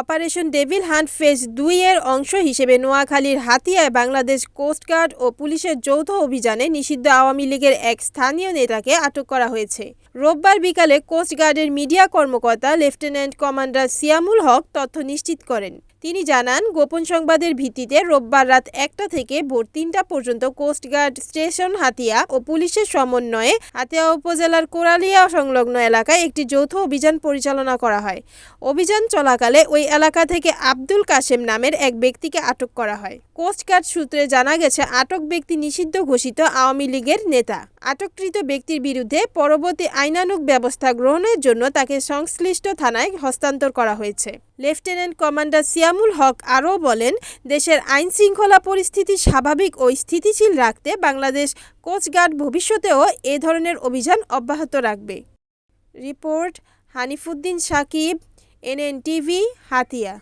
Operation devil hunt phase ২ এর অংশ হিসেবে নোয়াখালীর হাতিয়ায় বাংলাদেশ কোস্টগার্ড ও পুলিশের যৌথ অভিযানে নিষিদ্ধ আওয়ামী লীগের এক স্থানীয় নেতাকে আটক করা হয়েছে। রোববার বিকালে কোস্টগার্ডের মিডিয়া কর্মকর্তা লেফটেন্যান্ট কমান্ডার সিয়ামুল হক তথ্য নিশ্চিত করেন। তিনি জানান, গোপন সংবাদের ভিত্তিতে রোববার রাত ১টা থেকে ভোর ৩টা পর্যন্ত কোস্টগার্ড স্টেশন হাতিয়া ও পুলিশের সমন্বয়ে হাতিয়া উপজেলার কোরালিয়া সংলগ্ন এলাকায় একটি যৌথ অভিযান পরিচালনা করা হয়। অভিযান চলাকালে ওই এলাকা থেকে আব্দুল কাশেম নামের এক ব্যক্তিকে আটক করা হয়। কোস্টগার্ড সূত্রে জানা গেছে, আটক ব্যক্তি নিষিদ্ধ ঘোষিত আওয়ামী লীগের নেতা। আটককৃত ব্যক্তির বিরুদ্ধে পরবর্তী আইনানুগ ব্যবস্থা গ্রহণের জন্য তাকে সংশ্লিষ্ট থানায় হস্তান্তর করা হয়েছে। লেফটেন্যান্ট কমান্ডার সিয়ামুল হক আরও বলেন, দেশের আইনশৃঙ্খলা পরিস্থিতি স্বাভাবিক ও স্থিতিশীল রাখতে বাংলাদেশ কোস্টগার্ড ভবিষ্যতেও এ ধরনের অভিযান অব্যাহত রাখবে। Report Hanifuddin Sakib, NNTV, Hatiya.